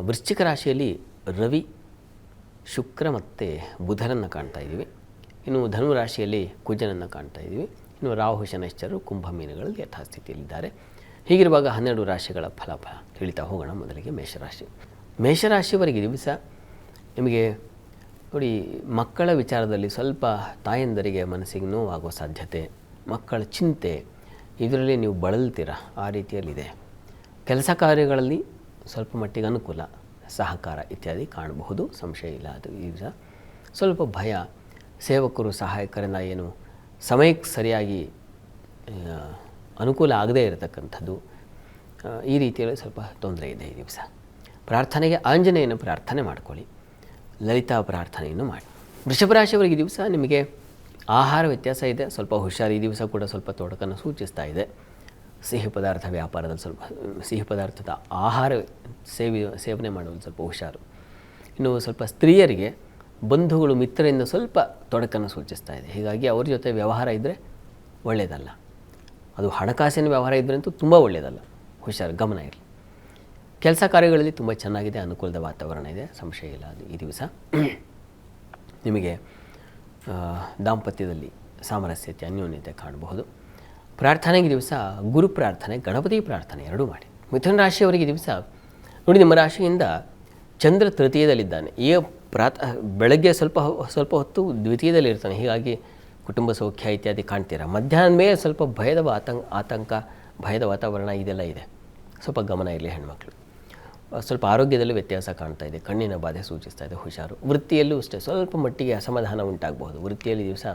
ವೃಶ್ಚಿಕ ರಾಶಿಯಲ್ಲಿ ರವಿ, ಶುಕ್ರ ಮತ್ತು ಬುಧನನ್ನು ಕಾಣ್ತಾ ಇದ್ದೀವಿ. ಇನ್ನು ಧನು ರಾಶಿಯಲ್ಲಿ ಕುಜನನ್ನು ಕಾಣ್ತಾ ಇದ್ದೀವಿ. ಇನ್ನು ರಾಹು ಶನೈಶ್ಚರರು ಕುಂಭ ಮೀನುಗಳಲ್ಲಿ ಯಥಾಸ್ಥಿತಿಯಲ್ಲಿದ್ದಾರೆ. ಹೀಗಿರುವಾಗ 12 ರಾಶಿಗಳ ಫಲಾಫಲ ತಿಳಿತಾ ಹೋಗೋಣ. ಮೊದಲಿಗೆ ಮೇಷರಾಶಿವರೆಗೆ ದಿವಸ ನಿಮಗೆ ನೋಡಿ, ಮಕ್ಕಳ ವಿಚಾರದಲ್ಲಿ ಸ್ವಲ್ಪ ತಾಯಂದರಿಗೆ ಮನಸ್ಸಿಗೆ ನೋವಾಗುವ ಸಾಧ್ಯತೆ, ಮಕ್ಕಳ ಚಿಂತೆ, ಇದರಲ್ಲಿ ನೀವು ಬಳಲ್ತೀರ, ಆ ರೀತಿಯಲ್ಲಿದೆ. ಕೆಲಸ ಕಾರ್ಯಗಳಲ್ಲಿ ಸ್ವಲ್ಪ ಮಟ್ಟಿಗೆ ಅನುಕೂಲ, ಸಹಕಾರ ಇತ್ಯಾದಿ ಕಾಣಬಹುದು, ಸಂಶಯ ಇಲ್ಲ. ಅದು ಈಗ ಸ್ವಲ್ಪ ಭಯ, ಸೇವಕರು ಸಹಾಯಕರಿಂದ ಏನು ಸಮಯಕ್ಕೆ ಸರಿಯಾಗಿ ಅನುಕೂಲ ಆಗದೇ ಇರತಕ್ಕಂಥದ್ದು, ಈ ರೀತಿಯಲ್ಲಿ ಸ್ವಲ್ಪ ತೊಂದರೆ ಇದೆ ಈ ದಿವಸ. ಪ್ರಾರ್ಥನೆಗೆ ಆಂಜನೇಯನ ಪ್ರಾರ್ಥನೆ ಮಾಡ್ಕೊಳ್ಳಿ, ಲಲಿತಾ ಪ್ರಾರ್ಥನೆಯನ್ನು ಮಾಡಿ. ವೃಷಭ ರಾಶಿಯವರಿಗೆ ದಿವಸ ನಿಮಗೆ ಆಹಾರ ವ್ಯತ್ಯಾಸ ಇದೆ, ಸ್ವಲ್ಪ ಹುಷಾರು. ಈ ದಿವಸ ಕೂಡ ಸ್ವಲ್ಪ ತೊಡಕನ್ನು ಸೂಚಿಸ್ತಾ ಇದೆ. ಸಿಹಿ ಪದಾರ್ಥ ವ್ಯಾಪಾರದಲ್ಲಿ ಸ್ವಲ್ಪ ಸಿಹಿ ಪದಾರ್ಥದ ಆಹಾರ ಸೇವನೆ ಮಾಡುವುದು ಸ್ವಲ್ಪ ಹುಷಾರು. ಇನ್ನು ಸ್ವಲ್ಪ ಸ್ತ್ರೀಯರಿಗೆ ಬಂಧುಗಳು ಮಿತ್ರರಿಂದ ಸ್ವಲ್ಪ ತೊಡಕನ್ನು ಸೂಚಿಸ್ತಾ ಇದೆ. ಹೀಗಾಗಿ ಅವ್ರ ಜೊತೆ ವ್ಯವಹಾರ ಇದ್ದರೆ ಒಳ್ಳೆಯದಲ್ಲ. ಅದು ಹಣಕಾಸಿನ ವ್ಯವಹಾರ ಇದ್ದರಂತೂ ತುಂಬ ಒಳ್ಳೆಯದಲ್ಲ. ಹುಷಾರು, ಗಮನ ಇರಲಿ. ಕೆಲಸ ಕಾರ್ಯಗಳಲ್ಲಿ ತುಂಬ ಚೆನ್ನಾಗಿದೆ, ಅನುಕೂಲದ ವಾತಾವರಣ ಇದೆ, ಸಂಶಯ ಇಲ್ಲ. ಅದು ಈ ದಿವಸ ನಿಮಗೆ ದಾಂಪತ್ಯದಲ್ಲಿ ಸಾಮರಸ್ಯತೆ, ಅನ್ಯೋನ್ಯತೆ ಕಾಣಬಹುದು. ಪ್ರಾರ್ಥನೆಗೆ ದಿವಸ ಗುರು ಪ್ರಾರ್ಥನೆ, ಗಣಪತಿ ಪ್ರಾರ್ಥನೆ ಎರಡೂ ಮಾಡಿ. ಮಿಥುನ ರಾಶಿಯವರಿಗೆ ದಿವಸ ನೋಡಿ, ನಿಮ್ಮ ರಾಶಿಯಿಂದ ಚಂದ್ರ ತೃತೀಯದಲ್ಲಿದ್ದಾನೆ. ಈಗ ಬೆಳಗ್ಗೆ ಸ್ವಲ್ಪ ಹೊತ್ತು ದ್ವಿತೀಯದಲ್ಲಿ ಇರ್ತಾನೆ. ಹೀಗಾಗಿ ಕುಟುಂಬ ಸೌಖ್ಯ ಇತ್ಯಾದಿ ಕಾಣ್ತೀರಾ. ಮಧ್ಯಾಹ್ನ ಮೇಲೆ ಸ್ವಲ್ಪ ಭಯದ ಆತಂಕ, ಭಯದ ವಾತಾವರಣ ಇದೆಲ್ಲ ಇದೆ. ಸ್ವಲ್ಪ ಗಮನ ಇರಲಿ ಹೆಣ್ಮಕ್ಳು. ಸ್ವಲ್ಪ ಆರೋಗ್ಯದಲ್ಲೂ ವ್ಯತ್ಯಾಸ ಕಾಣ್ತಾ ಇದೆ, ಕಣ್ಣಿನ ಬಾಧೆ ಸೂಚಿಸ್ತಾ ಇದೆ, ಹುಷಾರು. ವೃತ್ತಿಯಲ್ಲೂ ಅಷ್ಟೇ ಸ್ವಲ್ಪ ಮಟ್ಟಿಗೆ ಅಸಮಾಧಾನ ಉಂಟಾಗಬಹುದು. ವೃತ್ತಿಯಲ್ಲಿ ದಿವಸ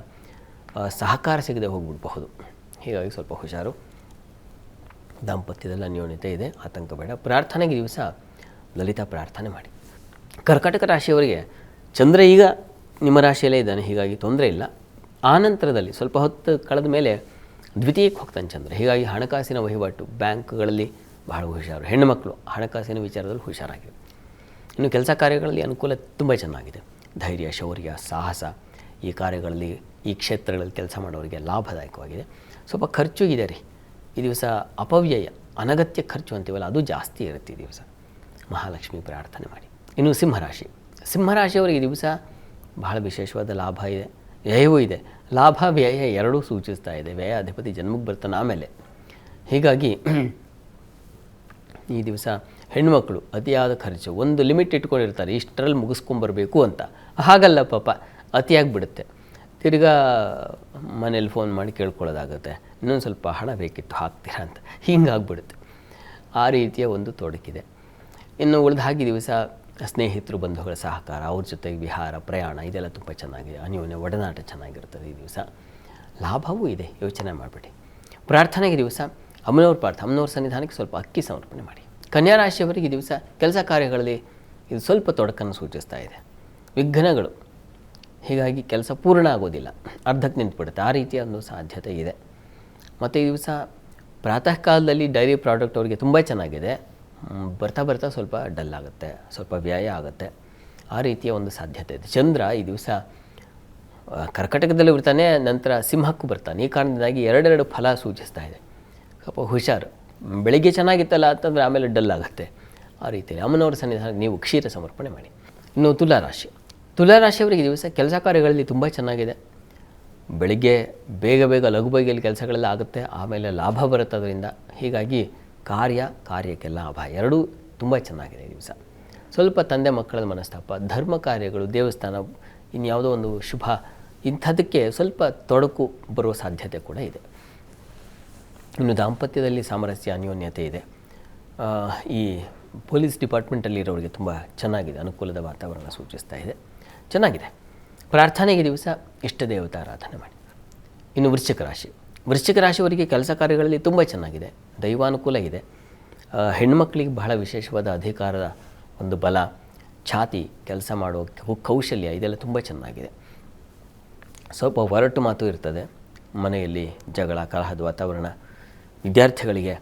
ಸಹಕಾರ ಸಿಗದೆ ಹೋಗ್ಬಿಡಬಹುದು. ಹೀಗಾಗಿ ಸ್ವಲ್ಪ ಹುಷಾರು. ದಾಂಪತ್ಯದಲ್ಲಿ ಅನ್ಯೋನ್ಯತೆ ಇದೆ, ಆತಂಕ ಬೇಡ. ಪ್ರಾರ್ಥನೆಗೆ ದಿವಸ ಲಲಿತಾ ಪ್ರಾರ್ಥನೆ ಮಾಡಿ. ಕರ್ಕಾಟಕ ರಾಶಿಯವರಿಗೆ ಚಂದ್ರ ಈಗ ನಿಮ್ಮ ರಾಶಿಯಲ್ಲೇ ಇದ್ದಾನೆ, ಹೀಗಾಗಿ ತೊಂದರೆ ಇಲ್ಲ. ಆನಂತರದಲ್ಲಿ ಸ್ವಲ್ಪ ಹೊತ್ತು ಕಳೆದ ಮೇಲೆ ದ್ವಿತೀಯಕ್ಕೆ ಹೋಗ್ತಾನೆ ಚಂದ್ರ. ಹೀಗಾಗಿ ಹಣಕಾಸಿನ ವಹಿವಾಟು, ಬ್ಯಾಂಕ್ಗಳಲ್ಲಿ ಬಹಳ ಹುಷಾರು. ಹೆಣ್ಣುಮಕ್ಕಳು ಹಣಕಾಸಿನ ವಿಚಾರದಲ್ಲಿ ಹುಷಾರಾಗಿದೆ. ಇನ್ನು ಕೆಲಸ ಕಾರ್ಯಗಳಲ್ಲಿ ಅನುಕೂಲ ತುಂಬ ಚೆನ್ನಾಗಿದೆ. ಧೈರ್ಯ, ಶೌರ್ಯ, ಸಾಹಸ ಈ ಕಾರ್ಯಗಳಲ್ಲಿ, ಈ ಕ್ಷೇತ್ರಗಳಲ್ಲಿ ಕೆಲಸ ಮಾಡೋರಿಗೆ ಲಾಭದಾಯಕವಾಗಿದೆ. ಸ್ವಲ್ಪ ಖರ್ಚು ಇದೆ ರೀ ಈ ದಿವಸ. ಅಪವ್ಯಯ, ಅನಗತ್ಯ ಖರ್ಚು ಅಂತೀವಲ್ಲ, ಅದು ಜಾಸ್ತಿ ಇರುತ್ತೆ ಈ ದಿವಸ. ಮಹಾಲಕ್ಷ್ಮಿ ಪ್ರಾರ್ಥನೆ ಮಾಡಿ. ಇನ್ನು ಸಿಂಹರಾಶಿಯವರಿಗೆ ಈ ದಿವಸ ಬಹಳ ವಿಶೇಷವಾದ ಲಾಭ ಇದೆ, ವ್ಯಯವೂ ಇದೆ. ಲಾಭ ವ್ಯಯ ಎರಡೂ ಸೂಚಿಸ್ತಾ ಇದೆ. ವ್ಯಯ ಅಧಿಪತಿ ಜನ್ಮಕ್ಕೆ ಬರ್ತಾನೆ ಆಮೇಲೆ. ಹೀಗಾಗಿ ಈ ದಿವಸ ಹೆಣ್ಮಕ್ಳು ಅತಿಯಾದ ಖರ್ಚು, ಒಂದು ಲಿಮಿಟ್ ಇಟ್ಕೊಂಡಿರ್ತಾರೆ, ಇಷ್ಟರಲ್ಲಿ ಮುಗಿಸ್ಕೊಂಬರ್ಬೇಕು ಅಂತ. ಹಾಗಲ್ಲ ಪಾಪ, ಅತಿಯಾಗಿಬಿಡುತ್ತೆ. ತಿರ್ಗಾ ಮನೇಲಿ ಫೋನ್ ಮಾಡಿ ಕೇಳ್ಕೊಳ್ಳೋದಾಗುತ್ತೆ, ಇನ್ನೊಂದು ಸ್ವಲ್ಪ ಹಣ ಬೇಕಿತ್ತು ಹಾಕ್ತೀರಾ ಅಂತ. ಹಿಂಗಾಗ್ಬಿಡುತ್ತೆ. ಆ ರೀತಿಯ ಒಂದು ತೊಡಕಿದೆ. ಇನ್ನು ಉಳಿದ ಹಾಗೆ ದಿವಸ ಸ್ನೇಹಿತರು, ಬಂಧುಗಳ ಸಹಕಾರ, ಅವ್ರ ಜೊತೆಗೆ ವಿಹಾರ, ಪ್ರಯಾಣ ಇದೆಲ್ಲ ತುಂಬ ಚೆನ್ನಾಗಿದೆ. ಅನ್ಯೋನ್ಯ ಒಡನಾಟ ಚೆನ್ನಾಗಿರ್ತದೆ ಈ ದಿವಸ. ಲಾಭವೂ ಇದೆ, ಯೋಚನೆ ಮಾಡಬೇಡಿ. ಪ್ರಾರ್ಥನೆಗೆ ದಿವಸ ಅಮ್ಮನವ್ರ ಸನ್ನಿಧಾನಕ್ಕೆ ಸ್ವಲ್ಪ ಅಕ್ಕಿ ಸಮರ್ಪಣೆ ಮಾಡಿ. ಕನ್ಯಾ ರಾಶಿಯವರಿಗೆ ಈ ದಿವಸ ಕೆಲಸ ಕಾರ್ಯಗಳಲ್ಲಿ ಇದು ಸ್ವಲ್ಪ ತೊಡಕನ್ನು ಸೂಚಿಸ್ತಾ ಇದೆ, ವಿಘ್ನಗಳು. ಹೀಗಾಗಿ ಕೆಲಸ ಪೂರ್ಣ ಆಗೋದಿಲ್ಲ, ಅರ್ಧಕ್ಕೆ ನಿಂತುಬಿಡುತ್ತೆ. ಆ ರೀತಿಯ ಒಂದು ಸಾಧ್ಯತೆ ಇದೆ. ಮತ್ತು ಈ ದಿವಸ ಪ್ರಾತಃ ಕಾಲದಲ್ಲಿ ಡೈರಿ ಪ್ರಾಡಕ್ಟ್ ಅವರಿಗೆ ತುಂಬ ಚೆನ್ನಾಗಿದೆ. ಬರ್ತಾ ಸ್ವಲ್ಪ ಡಲ್ ಆಗುತ್ತೆ, ಸ್ವಲ್ಪ ವ್ಯಯ ಆಗುತ್ತೆ. ಆ ರೀತಿಯ ಒಂದು ಸಾಧ್ಯತೆ ಇದೆ. ಚಂದ್ರ ಈ ದಿವಸ ಕರ್ಕಟಕದಲ್ಲಿ ಬರ್ತಾನೆ, ನಂತರ ಸಿಂಹಕ್ಕೂ ಬರ್ತಾನೆ. ಈ ಕಾರಣದಿಂದಾಗಿ ಎರಡೆರಡು ಫಲ ಸೂಚಿಸ್ತಾ ಇದೆ. ಸ್ವಲ್ಪ ಹುಷಾರು. ಬೆಳಿಗ್ಗೆ ಚೆನ್ನಾಗಿತ್ತಲ್ಲ ಅಂತಂದರೆ ಆಮೇಲೆ ಡಲ್ ಆಗುತ್ತೆ. ಆ ರೀತಿಯಲ್ಲಿ ಅಮ್ಮನವರ ಸನ್ನಿಧಾನಕ್ಕೆ ನೀವು ಕ್ಷೀರ ಸಮರ್ಪಣೆ ಮಾಡಿ. ಇನ್ನು ತುಲಾರಾಶಿಯವರಿಗೆ ದಿವಸ ಕೆಲಸ ಕಾರ್ಯಗಳಲ್ಲಿ ತುಂಬ ಚೆನ್ನಾಗಿದೆ. ಬೆಳಿಗ್ಗೆ ಬೇಗ ಲಘುಬಗೆಯಲ್ಲಿ ಕೆಲಸಗಳೆಲ್ಲ ಆಗುತ್ತೆ, ಆಮೇಲೆ ಲಾಭ ಬರುತ್ತೆ ಅದರಿಂದ. ಹೀಗಾಗಿ ಕಾರ್ಯಕ್ಕೆಲ್ಲ ಲಾಭ ಎರಡೂ ತುಂಬ ಚೆನ್ನಾಗಿದೆ ಈ ದಿವಸ. ಸ್ವಲ್ಪ ತಂದೆ ಮಕ್ಕಳ ಮನಸ್ತಾಪ, ಧರ್ಮ ಕಾರ್ಯಗಳು, ದೇವಸ್ಥಾನ, ಇನ್ಯಾವುದೋ ಒಂದು ಶುಭ, ಇಂಥದಕ್ಕೆ ಸ್ವಲ್ಪ ತೊಡಕು ಬರುವ ಸಾಧ್ಯತೆ ಕೂಡ ಇದೆ. ಇನ್ನು ದಾಂಪತ್ಯದಲ್ಲಿ ಸಾಮರಸ್ಯ, ಅನ್ಯೋನ್ಯತೆ ಇದೆ. ಈ ಪೊಲೀಸ್ ಡಿಪಾರ್ಟ್ಮೆಂಟಲ್ಲಿರೋರಿಗೆ ತುಂಬ ಚೆನ್ನಾಗಿದೆ, ಅನುಕೂಲದ ವಾತಾವರಣ ಸೂಚಿಸ್ತಾ ಇದೆ, ಚೆನ್ನಾಗಿದೆ. ಪ್ರಾರ್ಥನೆಗೆ ದಿವಸ ಇಷ್ಟ ದೇವತಾ ಆರಾಧನೆ ಮಾಡಿ. ಇನ್ನು ವೃಶ್ಚಿಕ ರಾಶಿಯವರಿಗೆ ಕೆಲಸ ಕಾರ್ಯಗಳಲ್ಲಿ ತುಂಬ ಚೆನ್ನಾಗಿದೆ, ದೈವಾನುಕೂಲ ಇದೆ. ಹೆಣ್ಮಕ್ಳಿಗೆ ಬಹಳ ವಿಶೇಷವಾದ ಅಧಿಕಾರದ ಒಂದು ಬಲ, ಛಾತಿ, ಕೆಲಸ ಮಾಡೋ ಕೌಶಲ್ಯ ಇದೆಲ್ಲ ತುಂಬ ಚೆನ್ನಾಗಿದೆ. ಸ್ವಲ್ಪ ಹೊರಟು ಮಾತು ಇರ್ತದೆ ಮನೆಯಲ್ಲಿ, ಜಗಳ, ಕಲಹದ ವಾತಾವರಣ. ವಿದ್ಯಾರ್ಥಿಗಳಿಗೆ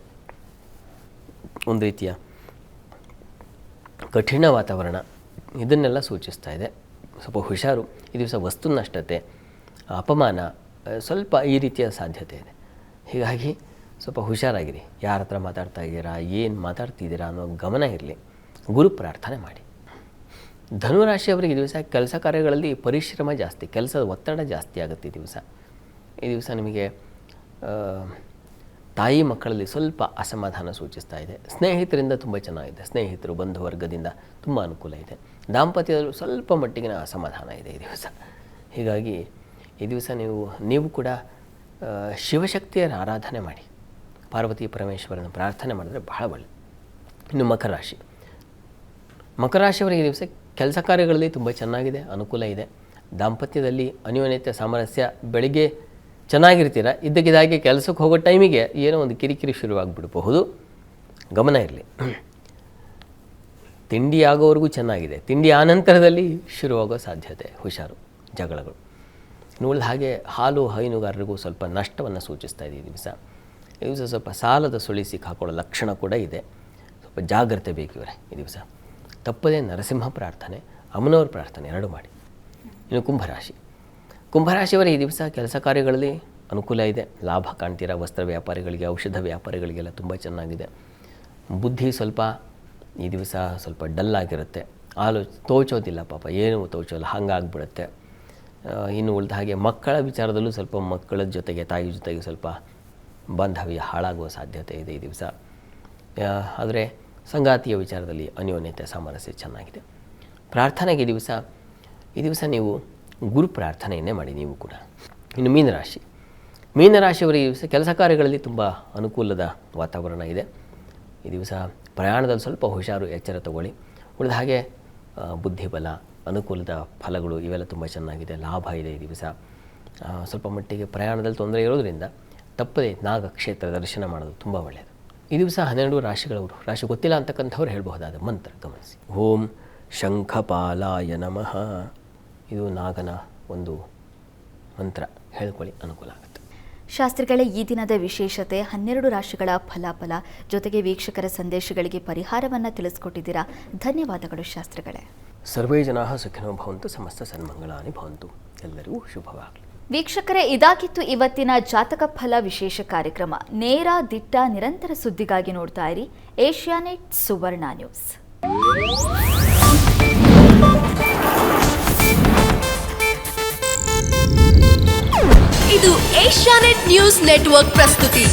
ಒಂದು ರೀತಿಯ ಕಠಿಣ ವಾತಾವರಣ, ಇದನ್ನೆಲ್ಲ ಸೂಚಿಸ್ತಾ ಇದೆ. ಸ್ವಲ್ಪ ಹುಷಾರು. ಈ ದಿವಸ ವಸ್ತು ನಷ್ಟತೆ, ಅಪಮಾನ, ಸ್ವಲ್ಪ ಈ ರೀತಿಯ ಸಾಧ್ಯತೆ ಇದೆ. ಹೀಗಾಗಿ ಸ್ವಲ್ಪ ಹುಷಾರಾಗಿರಿ. ಯಾರ ಹತ್ರ ಮಾತಾಡ್ತಾ ಇದ್ದೀರಾ, ಏನು ಮಾತಾಡ್ತಿದ್ದೀರಾ ಅನ್ನೋ ಗಮನ ಇರಲಿ. ಗುರು ಪ್ರಾರ್ಥನೆ ಮಾಡಿ. ಧನುರಾಶಿಯವರಿಗೆ ಈ ದಿವಸ ಕೆಲಸ ಕಾರ್ಯಗಳಲ್ಲಿ ಪರಿಶ್ರಮ ಜಾಸ್ತಿ, ಕೆಲಸದ ಒತ್ತಡ ಜಾಸ್ತಿ ಆಗುತ್ತೆ ಈ ದಿವಸ ನಿಮಗೆ ತಾಯಿ ಮಕ್ಕಳಲ್ಲಿ ಸ್ವಲ್ಪ ಅಸಮಾಧಾನ ಸೂಚಿಸ್ತಾ ಇದೆ. ಸ್ನೇಹಿತರಿಂದ ತುಂಬ ಚೆನ್ನಾಗಿದೆ, ಸ್ನೇಹಿತರು, ಬಂಧುವರ್ಗದಿಂದ ತುಂಬ ಅನುಕೂಲ ಇದೆ. ದಾಂಪತ್ಯದಲ್ಲೂ ಸ್ವಲ್ಪ ಮಟ್ಟಿಗಿನ ಅಸಮಾಧಾನ ಇದೆ ಈ ದಿವಸ. ಹೀಗಾಗಿ ಈ ದಿವಸ ನೀವು ಕೂಡ ಶಿವಶಕ್ತಿಯರ ಆರಾಧನೆ ಮಾಡಿ, ಪಾರ್ವತಿ ಪರಮೇಶ್ವರನ ಪ್ರಾರ್ಥನೆ ಮಾಡಿದ್ರೆ ಬಹಳ ಒಳ್ಳೆಯದು. ಇನ್ನು ಮಕರ ರಾಶಿಯವರಿಗೆ ಈ ದಿವಸ ಕೆಲಸ ಕಾರ್ಯಗಳಲ್ಲಿ ತುಂಬ ಚೆನ್ನಾಗಿದೆ, ಅನುಕೂಲ ಇದೆ. ದಾಂಪತ್ಯದಲ್ಲಿ ಅನ್ಯೋನ್ಯತೆ, ಸಾಮರಸ್ಯ. ಬೆಳಿಗ್ಗೆ ಚೆನ್ನಾಗಿರ್ತೀರ, ಇದ್ದಕ್ಕಿದ್ದಾಗೆ ಕೆಲಸಕ್ಕೆ ಹೋಗೋ ಟೈಮಿಗೆ ಏನೋ ಒಂದು ಕಿರಿಕಿರಿ ಶುರುವಾಗ್ಬಿಡಬಹುದು, ಗಮನ ಇರಲಿ. ತಿಂಡಿ ಆಗೋವರೆಗೂ ಚೆನ್ನಾಗಿದೆ, ತಿಂಡಿ ಆನಂತರದಲ್ಲಿ ಶುರುವಾಗೋ ಸಾಧ್ಯತೆ, ಹುಷಾರು, ಜಗಳಗಳು. ಇನ್ನು ಉಳಿದ ಹಾಗೆ ಹಾಲು ಹೈನುಗಾರರಿಗೂ ಸ್ವಲ್ಪ ನಷ್ಟವನ್ನು ಸೂಚಿಸ್ತಾ ಇದೆ ಈ ದಿವಸ. ಈ ದಿವಸ ಸ್ವಲ್ಪ ಸಾಲದ ಸುಳಿ ಸಿಕ್ಕಾಕೊಳ್ಳೋ ಲಕ್ಷಣ ಕೂಡ ಇದೆ. ಸ್ವಲ್ಪ ಜಾಗ್ರತೆ ಬೇಕು ಇವರೇ ಈ ದಿವಸ. ತಪ್ಪದೇ ನರಸಿಂಹ ಪ್ರಾರ್ಥನೆ, ಅಮ್ಮನವ್ರ ಪ್ರಾರ್ಥನೆ ಎರಡೂ ಮಾಡಿ. ಇನ್ನು ಕುಂಭರಾಶಿಯವರ ಈ ದಿವಸ ಕೆಲಸ ಕಾರ್ಯಗಳಲ್ಲಿ ಅನುಕೂಲ ಇದೆ, ಲಾಭ ಕಾಣ್ತೀರಾ. ವಸ್ತ್ರ ವ್ಯಾಪಾರಿಗಳಿಗೆ, ಔಷಧ ವ್ಯಾಪಾರಿಗಳಿಗೆಲ್ಲ ತುಂಬ ಚೆನ್ನಾಗಿದೆ. ಬುದ್ಧಿ ಸ್ವಲ್ಪ ಈ ದಿವಸ ಸ್ವಲ್ಪ ಡಲ್ ಆಗಿರುತ್ತೆ, ತೋಚೋದಿಲ್ಲ ಪಾಪ, ಏನೂ ತೋಚೋಲ್ಲ, ಹಾಗಾಗ್ಬಿಡುತ್ತೆ. ಇನ್ನು ಉಳಿದ ಹಾಗೆ ಮಕ್ಕಳ ವಿಚಾರದಲ್ಲೂ ಸ್ವಲ್ಪ ಮಕ್ಕಳ ಜೊತೆಗೆ, ತಾಯಿ ಜೊತೆಗೆ ಸ್ವಲ್ಪ ಬಾಂಧವ್ಯ ಹಾಳಾಗುವ ಸಾಧ್ಯತೆ ಇದೆ ಈ ದಿವಸ. ಆದರೆ ಸಂಗಾತಿಯ ವಿಚಾರದಲ್ಲಿ ಅನ್ಯೋನ್ಯತೆ, ಸಾಮರಸ್ಯ ಚೆನ್ನಾಗಿದೆ. ಪ್ರಾರ್ಥನೆಗೆ ಈ ದಿವಸ ನೀವು ಗುರು ಪ್ರಾರ್ಥನೆಯನ್ನೇ ಮಾಡಿ ನೀವು ಕೂಡ. ಇನ್ನು ಮೀನರಾಶಿಯವರ ಈ ದಿವಸ ಕೆಲಸ ಕಾರ್ಯಗಳಲ್ಲಿ ತುಂಬ ಅನುಕೂಲದ ವಾತಾವರಣ ಇದೆ. ಈ ದಿವಸ ಪ್ರಯಾಣದಲ್ಲಿ ಸ್ವಲ್ಪ ಹುಷಾರು, ಎಚ್ಚರ ತಗೊಳ್ಳಿ. ಉಳಿದ ಹಾಗೆ ಬುದ್ಧಿಬಲ, ಅನುಕೂಲದ ಫಲಗಳು ಇವೆಲ್ಲ ತುಂಬ ಚೆನ್ನಾಗಿದೆ, ಲಾಭ ಇದೆ ಈ ದಿವಸ. ಸ್ವಲ್ಪ ಮಟ್ಟಿಗೆ ಪ್ರಯಾಣದಲ್ಲಿ ತೊಂದರೆ ಇರೋದರಿಂದ ತಪ್ಪದೆ ನಾಗಕ್ಷೇತ್ರ ದರ್ಶನ ಮಾಡೋದು ತುಂಬ ಒಳ್ಳೆಯದು. ಈ ದಿವಸ 12 ರಾಶಿಗಳವರು, ರಾಶಿ ಗೊತ್ತಿಲ್ಲ ಅಂತಕ್ಕಂಥವ್ರು ಹೇಳಬಹುದಾದ ಮಂತ್ರ ಗಮನಿಸಿ. ಓಂ ಶಂಖಪಾಲಾಯ ನಮಃ. ಇದು ನಾಗನ ಒಂದು ಮಂತ್ರ, ಹೇಳ್ಕೊಳ್ಳಿ, ಅನುಕೂಲ ಆಗುತ್ತೆ. ಶಾಸ್ತ್ರಿಗಳೇ, ಈ ದಿನದ ವಿಶೇಷತೆ 12 ರಾಶಿಗಳ ಫಲಾಫಲ ಜೊತೆಗೆ ವೀಕ್ಷಕರ ಸಂದೇಶಗಳಿಗೆ ಪರಿಹಾರವನ್ನು ತಿಳಿಸ್ಕೊಟ್ಟಿದ್ದೀರಾ. ಧನ್ಯವಾದಗಳು ಶಾಸ್ತ್ರಿಗಳೇ. ಸರ್ವೇ ಜನಾಃ ಸುಖಿನೋ ಭವಂತು, ಸಮಸ್ತ ಸನ್ಮಂಗಳಾನಿ ಭವಂತು. ಎಲ್ಲರಿಗೂ ಶುಭವಾಗಲಿ. ವೀಕ್ಷಕರೇ, ಇದಾಗಿತ್ತು ಇವತ್ತಿನ ಜಾತಕ ಫಲ ವಿಶೇಷ ಕಾರ್ಯಕ್ರಮ. ನೇರ, ದಿಟ್ಟ, ನಿರಂತರ ಸುದ್ದಿಗಾಗಿ ನೋಡ್ತಾ ಇರಿ ಏಷ್ಯಾನೆಟ್ ಸುವರ್ಣ ನ್ಯೂಸ್. ಇದು ಏಷ್ಯಾನೆಟ್ ನ್ಯೂಸ್ ನೆಟ್ವರ್ಕ್ ಪ್ರಸ್ತುತಿ.